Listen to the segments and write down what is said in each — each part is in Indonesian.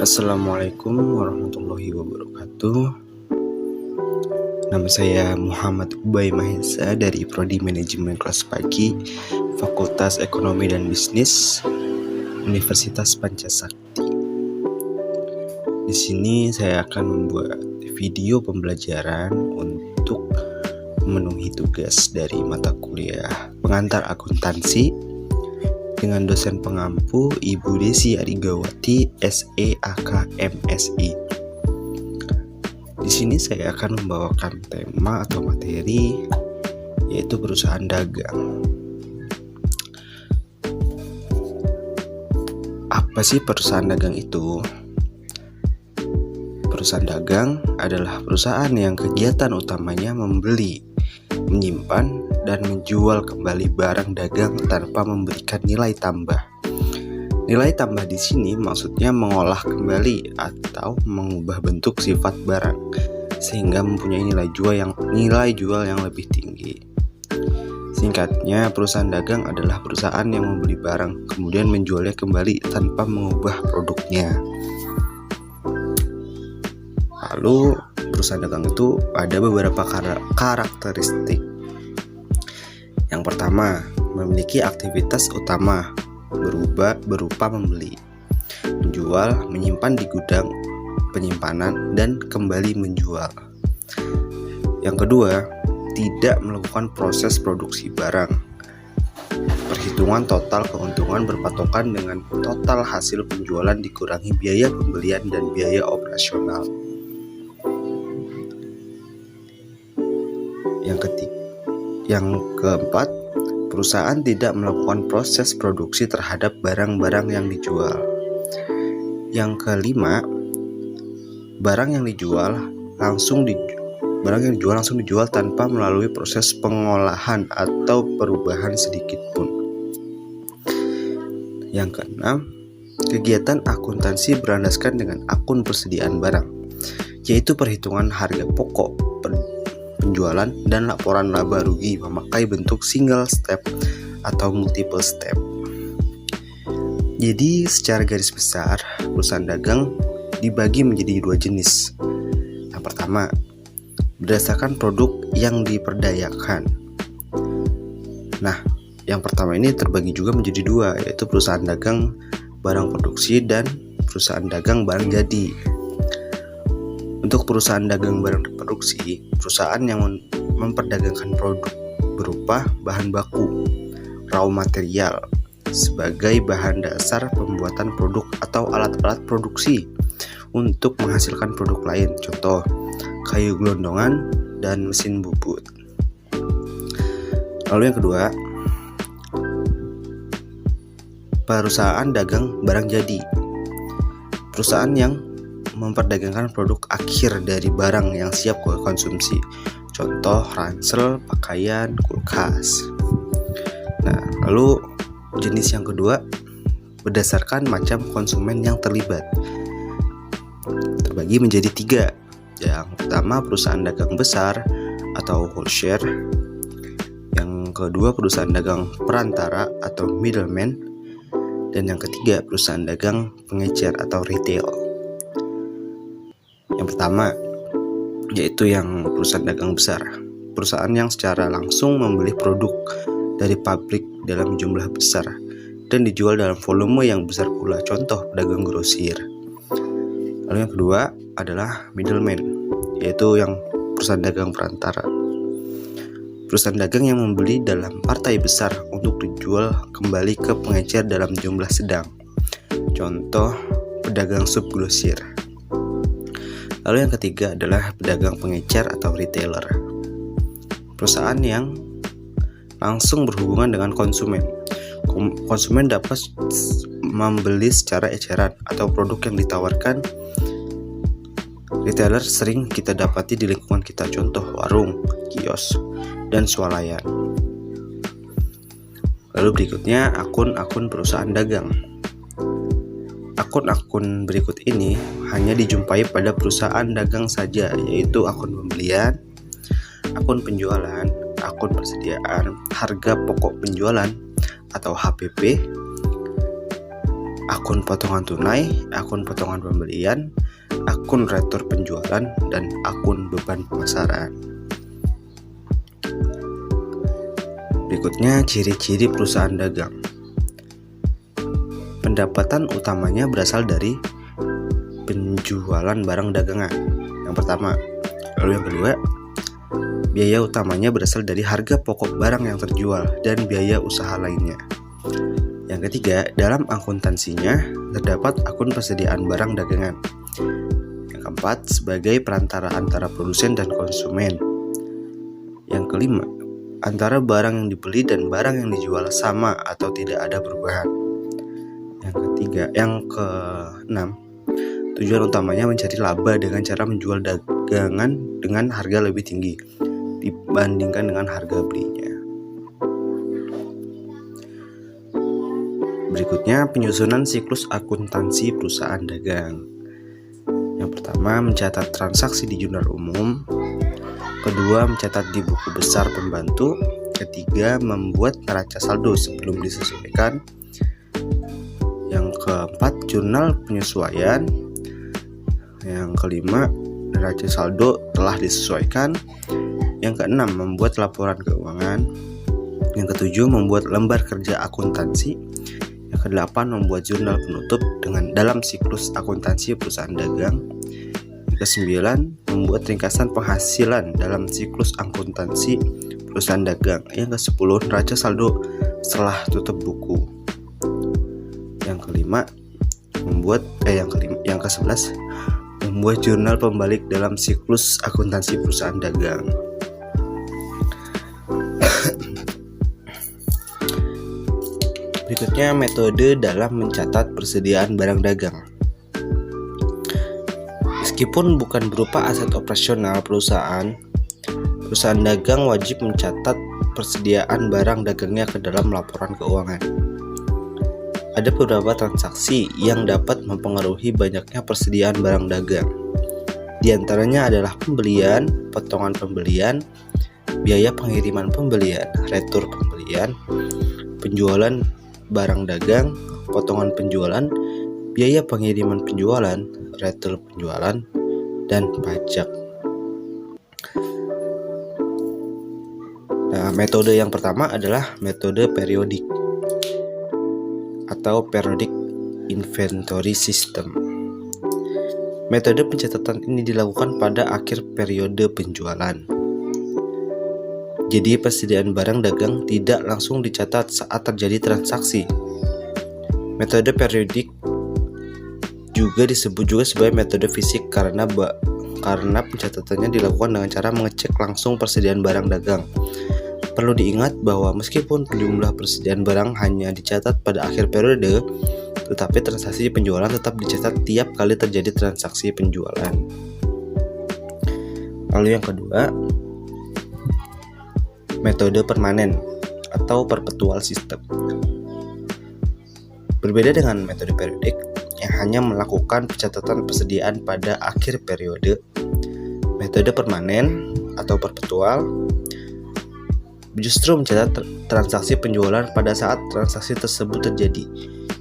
Assalamualaikum warahmatullahi wabarakatuh. Nama saya Muhammad Ubay Mahesa dari Prodi Manajemen Kelas Pagi, Fakultas Ekonomi dan Bisnis, Universitas Pancasakti. Di sini saya akan membuat video pembelajaran untuk memenuhi tugas dari mata kuliah pengantar akuntansi dengan dosen pengampu Ibu Desi Arigawati SEAK MSI. Di sini saya akan membawakan tema atau materi yaitu perusahaan dagang. Apa sih perusahaan dagang itu? Perusahaan dagang adalah perusahaan yang kegiatan utamanya membeli, menyimpan, dan menjual kembali barang dagang tanpa memberikan nilai tambah. Nilai tambah di sini maksudnya mengolah kembali atau mengubah bentuk sifat barang sehingga mempunyai nilai jual yang lebih tinggi. Singkatnya, perusahaan dagang adalah perusahaan yang membeli barang kemudian menjualnya kembali tanpa mengubah produknya. Lalu, perusahaan dagang itu ada beberapa karakteristik. Yang pertama, memiliki aktivitas utama berupa membeli, menjual, menyimpan di gudang penyimpanan, dan kembali menjual. Yang kedua, tidak melakukan proses produksi barang. Perhitungan total keuntungan berpatokan dengan total hasil penjualan dikurangi biaya pembelian dan biaya operasional. Yang keempat, perusahaan tidak melakukan proses produksi terhadap barang-barang yang dijual. Yang kelima, barang yang dijual langsung dijual tanpa melalui proses pengolahan atau perubahan sedikit pun. Yang keenam, kegiatan akuntansi berlandaskan dengan akun persediaan barang, yaitu perhitungan harga pokok, penjualan, dan laporan laba rugi memakai bentuk single step atau multiple step. Jadi secara garis besar, perusahaan dagang dibagi menjadi dua jenis. Yang pertama, berdasarkan produk yang diperdayakan. Nah, yang pertama ini terbagi juga menjadi dua, yaitu perusahaan dagang barang produksi dan perusahaan dagang barang jadi. Untuk perusahaan dagang barang produksi, perusahaan yang memperdagangkan produk berupa bahan baku, raw material, sebagai bahan dasar pembuatan produk atau alat-alat produksi untuk menghasilkan produk lain, contoh kayu gelondongan dan mesin bubut. Lalu yang kedua, perusahaan dagang barang jadi, perusahaan yang memperdagangkan produk akhir dari barang yang siap konsumsi, contoh ransel, pakaian, kulkas. Nah, lalu jenis yang kedua berdasarkan macam konsumen yang terlibat, terbagi menjadi tiga. Yang pertama, perusahaan dagang besar atau wholesale. Yang kedua, perusahaan dagang perantara atau middleman. Dan yang ketiga, perusahaan dagang pengecer atau retail. Yang pertama, yaitu yang perusahaan dagang besar, perusahaan yang secara langsung membeli produk dari pabrik dalam jumlah besar dan dijual dalam volume yang besar pula, contoh pedagang grosir. Lalu yang kedua adalah middleman, yaitu yang perusahaan dagang perantara, perusahaan dagang yang membeli dalam partai besar untuk dijual kembali ke pengecer dalam jumlah sedang, contoh pedagang subgrosir. Lalu yang ketiga adalah pedagang pengecer atau retailer, perusahaan yang langsung berhubungan dengan konsumen. Konsumen dapat membeli secara eceran atau produk yang ditawarkan retailer sering kita dapati di lingkungan kita, contoh warung, kios, dan swalayan. Lalu berikutnya akun-akun perusahaan dagang. Akun-akun berikut ini hanya dijumpai pada perusahaan dagang saja, yaitu akun pembelian, akun penjualan, akun persediaan, harga pokok penjualan atau HPP, akun potongan tunai, akun potongan pembelian, akun retur penjualan, dan akun beban pemasaran. Berikutnya ciri-ciri perusahaan dagang. Pendapatan utamanya berasal dari penjualan barang dagangan. Yang pertama. Lalu yang kedua, biaya utamanya berasal dari harga pokok barang yang terjual dan biaya usaha lainnya. Yang ketiga, dalam akuntansinya terdapat akun persediaan barang dagangan. Yang keempat, sebagai perantara antara produsen dan konsumen. Yang kelima, antara barang yang dibeli dan barang yang dijual sama atau tidak ada perubahan. Yang keenam, tujuan utamanya mencari laba dengan cara menjual dagangan dengan harga lebih tinggi dibandingkan dengan harga belinya. Berikutnya, penyusunan siklus akuntansi perusahaan dagang. Yang pertama, mencatat transaksi di jurnal umum. Kedua, mencatat di buku besar pembantu. Ketiga, membuat neraca saldo sebelum disesuaikan. Yang keempat, jurnal penyesuaian. Yang kelima, neraca saldo telah disesuaikan. Yang keenam, membuat laporan keuangan. Yang ketujuh, membuat lembar kerja akuntansi. Yang kedelapan, membuat jurnal penutup dalam siklus akuntansi perusahaan dagang. Yang kesembilan, membuat ringkasan penghasilan dalam siklus akuntansi perusahaan dagang. Yang kesepuluh, neraca saldo setelah tutup buku. Yang kelima, yang kesebelas, membuat jurnal pembalik dalam siklus akuntansi perusahaan dagang. Berikutnya, metode dalam mencatat persediaan barang dagang. Meskipun bukan berupa aset operasional perusahaan dagang wajib mencatat persediaan barang dagangnya ke dalam laporan keuangan. Ada beberapa transaksi yang dapat mempengaruhi banyaknya persediaan barang dagang. Di antaranya adalah pembelian, potongan pembelian, biaya pengiriman pembelian, retur pembelian, penjualan barang dagang, potongan penjualan, biaya pengiriman penjualan, retur penjualan, dan pajak. Nah, metode yang pertama adalah metode periodik atau periodic inventory system. Metode pencatatan ini dilakukan pada akhir periode penjualan. Jadi persediaan barang dagang tidak langsung dicatat saat terjadi transaksi. Metode periodik juga disebut sebagai metode fisik karena pencatatannya dilakukan dengan cara mengecek langsung persediaan barang dagang. Perlu diingat bahwa meskipun jumlah persediaan barang hanya dicatat pada akhir periode, tetapi transaksi penjualan tetap dicatat tiap kali terjadi transaksi penjualan. Lalu yang kedua, metode permanen atau perpetual system. Berbeda dengan metode periodik yang hanya melakukan pencatatan persediaan pada akhir periode, metode permanen atau perpetual justru mencatat transaksi penjualan pada saat transaksi tersebut terjadi.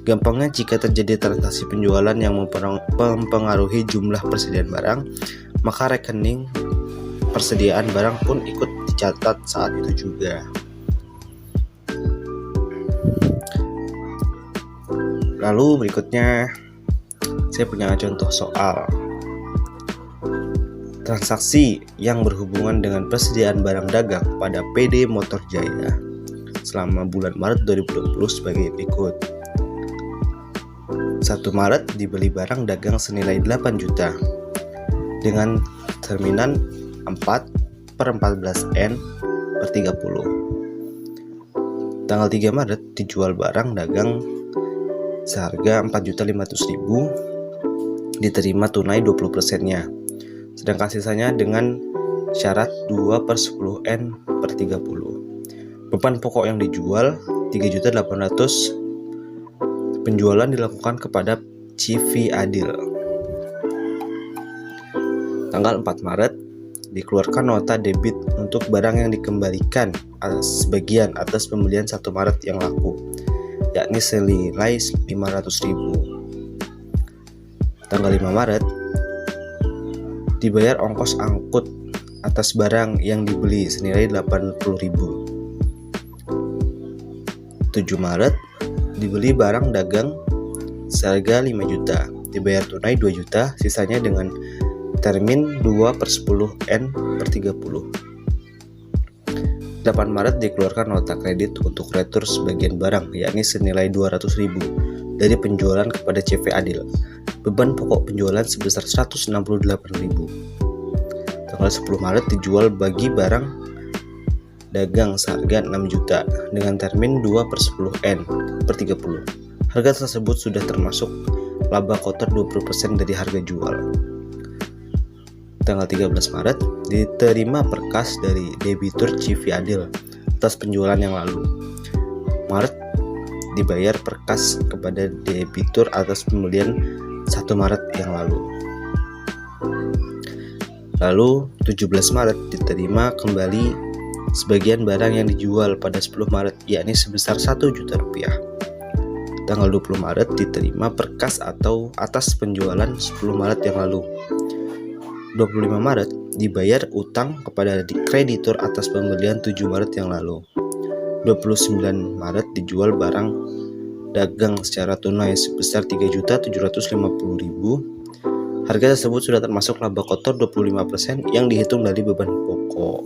Gampangnya, jika terjadi transaksi penjualan yang mempengaruhi jumlah persediaan barang, maka rekening persediaan barang pun ikut dicatat saat itu juga. Lalu berikutnya, saya punya contoh soal transaksi yang berhubungan dengan persediaan barang dagang pada PD Motor Jaya selama bulan Maret 2020 sebagai berikut. 1 Maret dibeli barang dagang senilai 8 juta dengan terminan 4/14N/30. Tanggal 3 Maret dijual barang dagang seharga 4.500.000, diterima tunai 20%-nya. Sedangkan sisanya dengan syarat 2/10N/30. Beban pokok yang dijual 3.800.000. Penjualan dilakukan kepada CV Adil. Tanggal 4 Maret dikeluarkan nota debit untuk barang yang dikembalikan sebagian atas pembelian 1 Maret yang laku. yakni senilai 500.000. Tanggal 5 Maret dibayar ongkos angkut atas barang yang dibeli senilai 80.000. 7 Maret dibeli barang dagang seharga 5 juta, dibayar tunai 2 juta, sisanya dengan termin 2/10N/30. 8 Maret dikeluarkan nota kredit untuk retur sebagian barang, yakni senilai 200.000 dari penjualan kepada CV Adil. Beban pokok penjualan sebesar 168.000. Tanggal 10 Maret dijual bagi barang dagang seharga 6 juta dengan termin 2/10N/30. Harga tersebut sudah termasuk laba kotor 20% dari harga jual. Tanggal 13 Maret diterima berkas dari debitur CV Adil atas penjualan yang lalu. Maret dibayar berkas kepada debitur atas pembelian 1 Maret yang lalu. Lalu 17 Maret diterima kembali sebagian barang yang dijual pada 10 Maret, yakni sebesar 1 juta rupiah. Tanggal 20 Maret diterima berkas atau atas penjualan 10 Maret yang lalu. 25 Maret dibayar utang kepada kreditur atas pembelian 7 Maret yang lalu. 29 Maret dijual barang dagang secara tunai sebesar 3.750.000. Harga tersebut sudah termasuk laba kotor 25% yang dihitung dari beban pokok.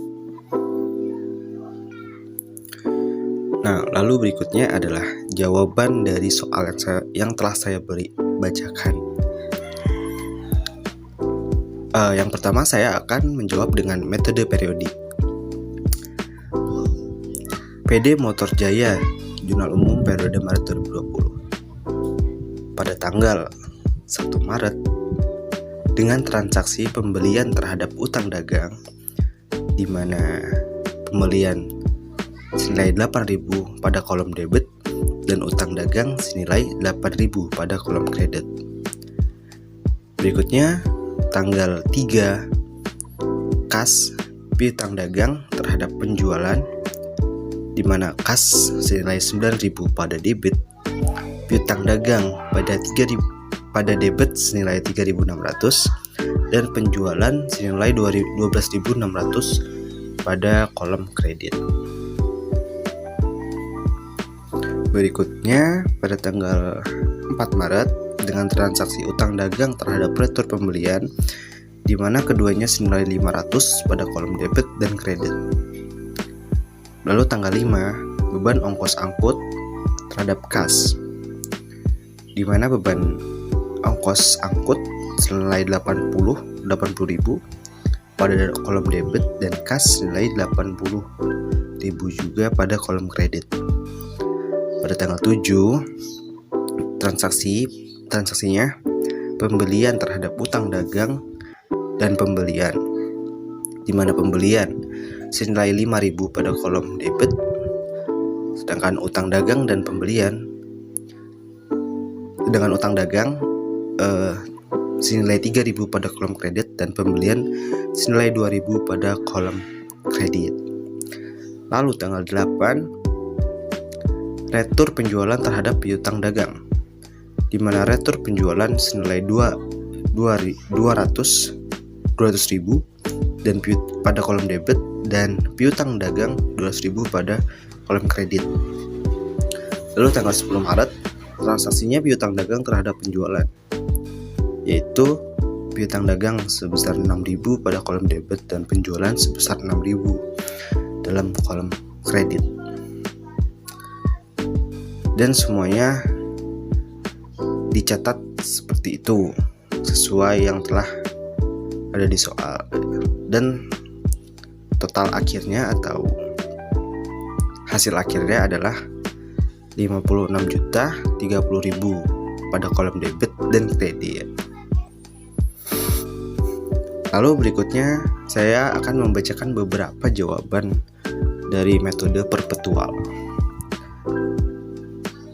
Nah, lalu berikutnya adalah jawaban dari soal yang telah saya bacakan. Yang pertama saya akan menjawab dengan metode periodik. PD Motor Jaya, Jurnal Umum periode Maret 2020. Pada tanggal 1 Maret, dengan transaksi pembelian terhadap utang dagang, di mana pembelian senilai 8.000 pada kolom debit dan utang dagang senilai 8.000 pada kolom kredit. Berikutnya, tanggal 3 kas piutang dagang terhadap penjualan, di mana kas senilai 9.000 pada debit, piutang dagang pada debit senilai 3.600 dan penjualan senilai 12.600 pada kolom kredit. Berikutnya pada tanggal 4 Maret dengan transaksi utang dagang terhadap retur pembelian, di mana keduanya senilai 500 pada kolom debit dan kredit. Lalu tanggal 5 beban ongkos angkut terhadap kas, di mana beban ongkos angkut senilai 80.000 pada kolom debit dan kas senilai 80.000 juga pada kolom kredit. Pada tanggal 7 transaksinya pembelian terhadap utang dagang dan pembelian, di mana pembelian senilai 5.000 pada kolom debit, sedangkan utang dagang dan pembelian dengan utang dagang senilai 3.000 pada kolom kredit dan pembelian senilai 2.000 pada kolom kredit. Lalu tanggal 8 retur penjualan terhadap piutang dagang, di mana retur penjualan senilai 200.000 dan pada kolom debit dan piutang dagang 200.000 pada kolom kredit. Lalu tanggal 10 Maret transaksinya piutang dagang terhadap penjualan, yaitu piutang dagang sebesar 6.000 pada kolom debit dan penjualan sebesar 6.000 dalam kolom kredit. Dan semuanya dicatat seperti itu sesuai yang telah ada di soal, dan total akhirnya atau hasil akhirnya adalah 56.030.000 pada kolom debit dan kredit. Lalu berikutnya saya akan membacakan beberapa jawaban dari metode perpetual.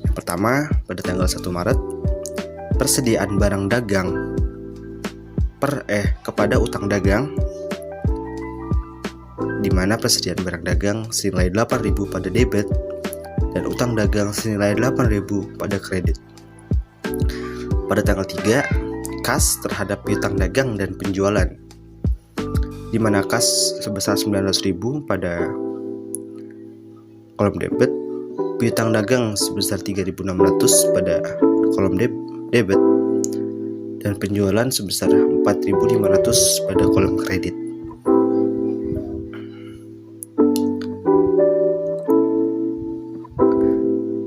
Yang pertama, pada tanggal 1 Maret persediaan barang dagang kepada utang dagang, di mana persediaan barang dagang senilai 8.000 pada debit dan utang dagang senilai 8.000 pada kredit. Pada tanggal 3, kas terhadap piutang dagang dan penjualan, di mana kas sebesar 900.000 pada kolom debit, piutang dagang sebesar 3.600 pada kolom debit, dan penjualan sebesar 4.500 pada kolom kredit.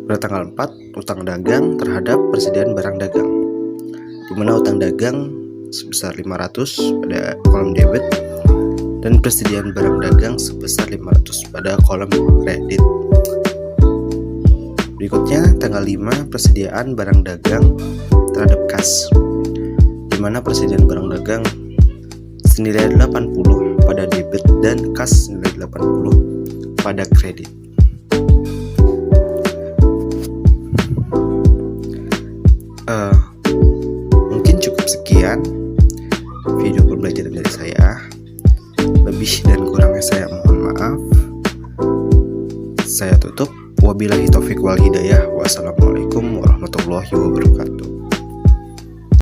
Pada tanggal 4, utang dagang terhadap persediaan barang dagang, di mana utang dagang sebesar 500 pada kolom debit dan persediaan barang dagang sebesar 500 pada kolom kredit. Berikutnya tanggal 5, persediaan barang dagang terhadap kas, di mana persediaan barang dagang senilai 80 pada debit dan kas senilai 80 pada kredit. Mungkin cukup sekian video pembelajaran dari saya. Lebih dan kurangnya saya mohon maaf. Saya tutup. Wabillahi taufiq wal hidayah. Wassalamualaikum warahmatullahi wabarakatuh.